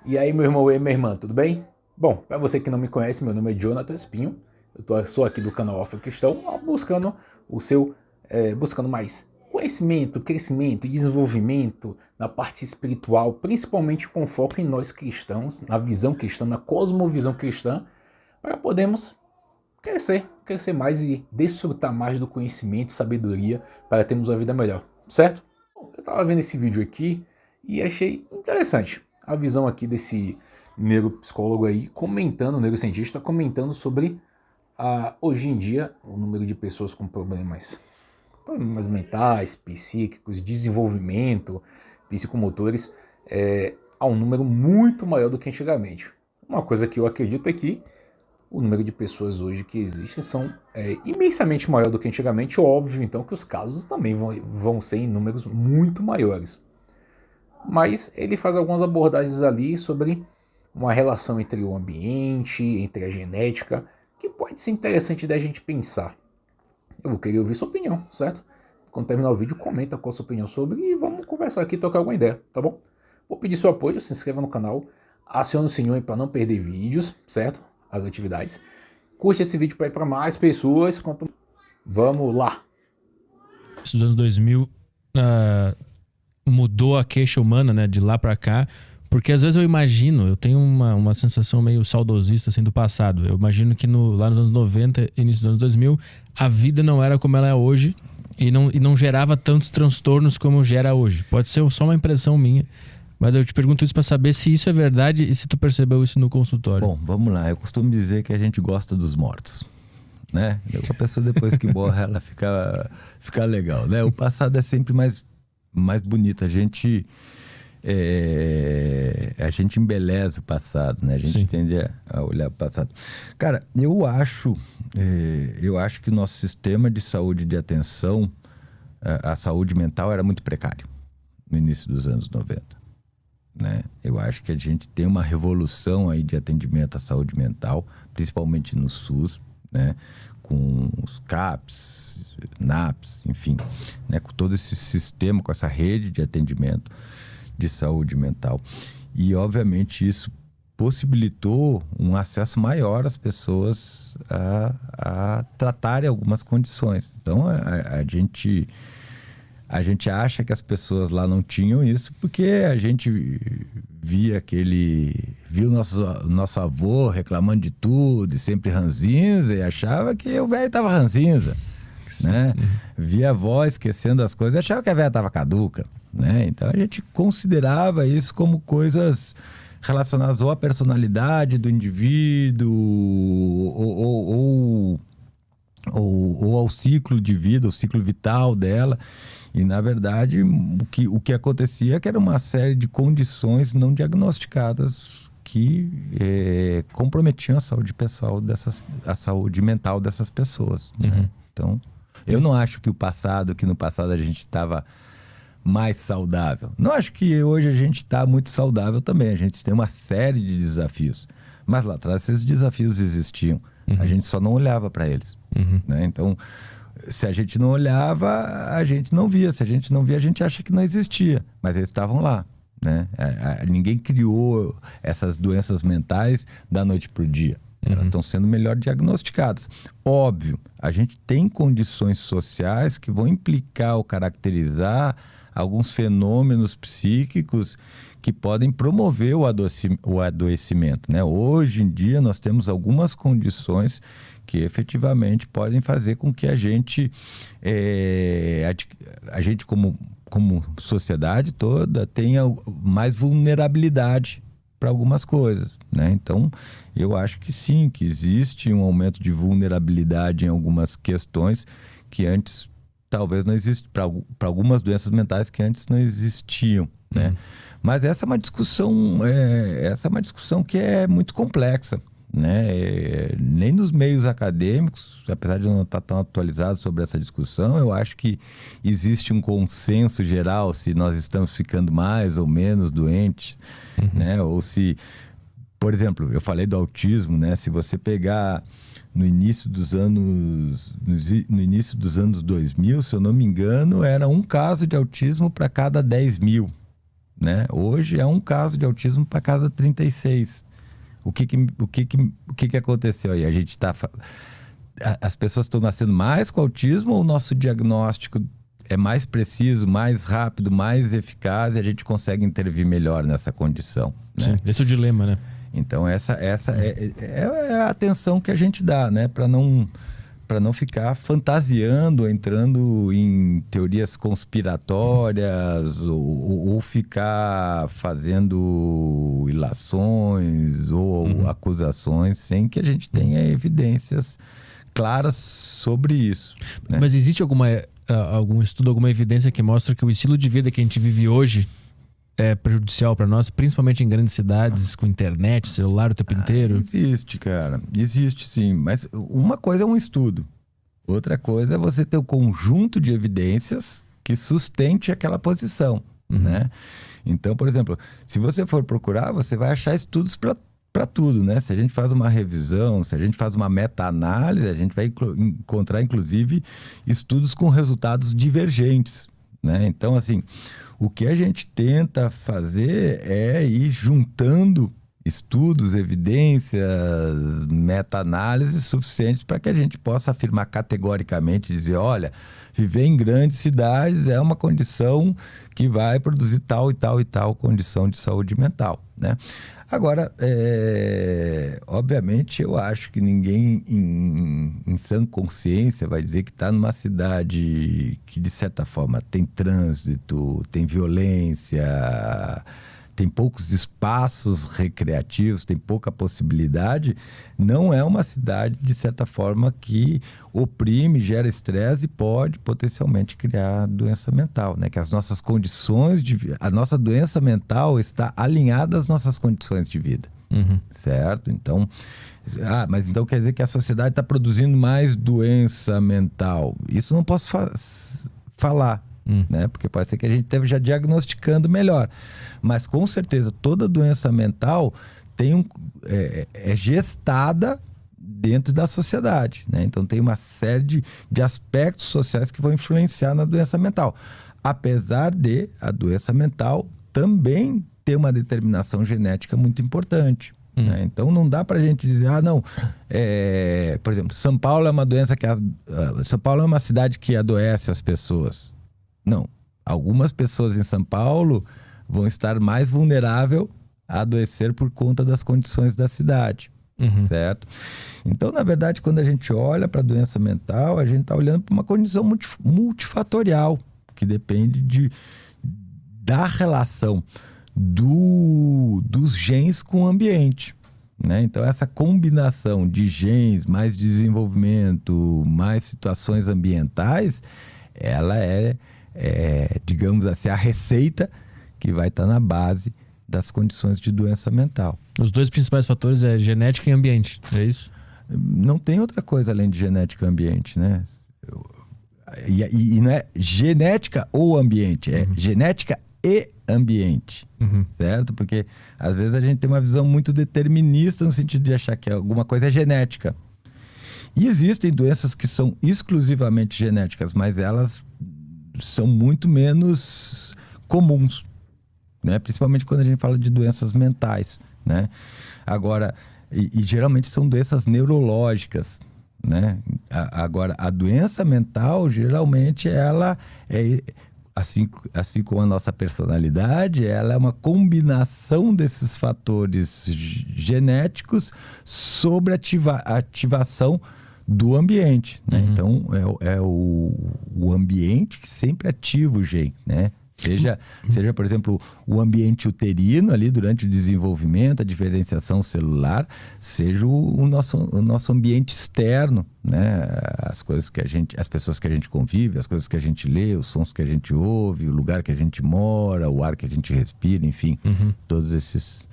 E aí, meu irmão e minha irmã, tudo bem? Bom, para você que não me conhece, meu nome é Jonathan Espinho. Sou aqui do canal Alfa Cristão, buscando buscando mais conhecimento, crescimento e desenvolvimento na parte espiritual, principalmente com foco em nós cristãos, na visão cristã, na cosmovisão cristã, para podermos crescer mais e desfrutar mais do conhecimento e sabedoria para termos uma vida melhor, certo? Bom, eu estava vendo esse vídeo aqui e achei interessante a visão aqui desse neuropsicólogo aí comentando, neurocientista comentando sobre hoje em dia o número de pessoas com problemas mentais, psíquicos, desenvolvimento, psicomotores, há um número muito maior do que antigamente. Uma coisa que eu acredito é que o número de pessoas hoje que existem são imensamente maior do que antigamente, óbvio então que os casos também vão ser em números muito maiores. Mas ele faz algumas abordagens ali sobre uma relação entre o ambiente, entre a genética, que pode ser interessante da gente pensar. Eu vou querer ouvir sua opinião, certo? Quando terminar o vídeo, comenta qual a sua opinião sobre e vamos conversar aqui e trocar alguma ideia, tá bom? Vou pedir seu apoio, se inscreva no canal, acione o sininho para não perder vídeos, certo? As atividades. Curte esse vídeo para ir para mais pessoas. Vamos lá! Dos anos 2000 ah, mudou a queixa humana, né, de lá pra cá, porque às vezes eu tenho uma sensação meio saudosista assim do passado. Eu imagino que lá nos anos 90, início dos anos 2000, a vida não era como ela é hoje e não gerava tantos transtornos como gera hoje. Pode ser só uma impressão minha, mas eu te pergunto isso pra saber se isso é verdade e se tu percebeu isso no consultório. Bom, vamos lá. Eu costumo dizer que a gente gosta dos mortos, né? A pessoa depois que morre, ela fica legal, né? O passado é sempre mais bonito. A gente embeleza o passado, né? A gente Sim. tende a olhar para o passado. Cara, eu acho que o nosso sistema de saúde de atenção, a saúde mental era muito precário no início dos anos 90. Né? Eu acho que a gente tem uma revolução aí de atendimento à saúde mental, principalmente no SUS, né? Com os CAPs, NAPs, enfim, né? Com todo esse sistema, com essa rede de atendimento de saúde mental. E, obviamente, isso possibilitou um acesso maior às pessoas a tratarem algumas condições. Então, a gente acha que as pessoas lá não tinham isso porque a gente viu nosso avô reclamando de tudo e sempre ranzinza e achava que o velho tava ranzinza, né? Via a avó esquecendo as coisas e achava que a velha tava caduca, né? Então a gente considerava isso como coisas relacionadas ou à personalidade do indivíduo ou ao ciclo de vida, o ciclo vital dela. E, na verdade, o que acontecia é que era uma série de condições não diagnosticadas que comprometiam a saúde pessoal a saúde mental dessas pessoas. Né? Então, eu não acho que no passado a gente estava mais saudável. Não acho que hoje a gente está muito saudável também. A gente tem uma série de desafios. Mas lá atrás esses desafios existiam. A gente só não olhava para eles. Né? Então, se a gente não olhava, a gente não via. Se a gente não via, a gente acha que não existia. Mas eles estavam lá. Né? Ninguém criou essas doenças mentais da noite para o dia. Elas estão sendo melhor diagnosticadas. Óbvio, a gente tem condições sociais que vão implicar ou caracterizar alguns fenômenos psíquicos que podem promover o adoecimento. Né? Hoje em dia, nós temos algumas condições que efetivamente podem fazer com que a gente como sociedade toda, tenha mais vulnerabilidade para algumas coisas. Né? Então, eu acho que sim, que existe um aumento de vulnerabilidade em algumas questões que antes talvez não existiam, para algumas doenças mentais que antes não existiam. Né? Mas essa é uma discussão que é muito complexa. Né? Nem nos meios acadêmicos, apesar de eu não estar tão atualizado sobre essa discussão, eu acho que existe um consenso geral se nós estamos ficando mais ou menos doentes, né? Ou se, por exemplo, eu falei do autismo, né? Se você pegar no início dos anos 2000, se eu não me engano, era um caso de autismo para cada 10 mil. né? Hoje é um caso de autismo para cada 36. O que aconteceu aí? As pessoas estão nascendo mais com autismo ou o nosso diagnóstico é mais preciso, mais rápido, mais eficaz e a gente consegue intervir melhor nessa condição, né? Sim, esse é o dilema, né? Então essa é a atenção que a gente dá, né? Para não ficar fantasiando, entrando em teorias conspiratórias ou ficar fazendo ilações ou acusações sem que a gente tenha evidências claras sobre isso, né? Mas existe algum estudo, alguma evidência que mostra que o estilo de vida que a gente vive hoje é prejudicial para nós, principalmente em grandes cidades, com internet, celular o tempo inteiro? Existe, cara. Existe, sim. Mas uma coisa é um estudo. Outra coisa é você ter um conjunto de evidências que sustente aquela posição, né? Então, por exemplo, se você for procurar, você vai achar estudos para tudo, né? Se a gente faz uma revisão, se a gente faz uma meta-análise, a gente vai encontrar, inclusive, estudos com resultados divergentes, né? Então, assim, o que a gente tenta fazer é ir juntando estudos, evidências, meta-análises suficientes para que a gente possa afirmar categoricamente, dizer, olha, viver em grandes cidades é uma condição que vai produzir tal e tal e tal condição de saúde mental, né? Agora, obviamente, eu acho que ninguém em sã consciência vai dizer que está numa cidade que, de certa forma, tem trânsito, tem violência, tem poucos espaços recreativos, tem pouca possibilidade, não é uma cidade, de certa forma, que oprime, gera estresse e pode potencialmente criar doença mental, né? Que as nossas condições a nossa doença mental está alinhada às nossas condições de vida, certo? Então, mas então quer dizer que a sociedade está produzindo mais doença mental? Isso não posso falar. Né? Porque pode ser que a gente esteja já diagnosticando melhor. Mas com certeza toda doença mental é gestada dentro da sociedade, né? Então tem uma série de aspectos sociais que vão influenciar na doença mental. Apesar de a doença mental também ter uma determinação genética muito importante. Né? Então não dá pra gente dizer, por exemplo, São Paulo é uma doença São Paulo é uma cidade que adoece as pessoas. Não. Algumas pessoas em São Paulo vão estar mais vulneráveis a adoecer por conta das condições da cidade, certo? Então, na verdade, quando a gente olha para a doença mental, a gente está olhando para uma condição multifatorial, que depende da relação dos genes com o ambiente, né? Então, essa combinação de genes, mais desenvolvimento, mais situações ambientais, ela digamos assim, a receita que vai estar na base das condições de doença mental. Os dois principais fatores é genética e ambiente, é isso? Não tem outra coisa além de genética e ambiente, né? E não é genética ou ambiente, é genética e ambiente, certo? Porque às vezes a gente tem uma visão muito determinista no sentido de achar que alguma coisa é genética. E existem doenças que são exclusivamente genéticas, mas elas são muito menos comuns, né? Principalmente quando a gente fala de doenças mentais, né? Agora, e geralmente são doenças neurológicas, né? Agora, a doença mental, geralmente, ela é, assim como a nossa personalidade, ela é uma combinação desses fatores genéticos sobre a ativação do ambiente, né? Então, é o ambiente que sempre ativa o gene, né? Seja, por exemplo, o ambiente uterino ali durante o desenvolvimento, a diferenciação celular, seja o nosso ambiente externo, né? As pessoas que a gente convive, as coisas que a gente lê, os sons que a gente ouve, o lugar que a gente mora, o ar que a gente respira, enfim, todos esses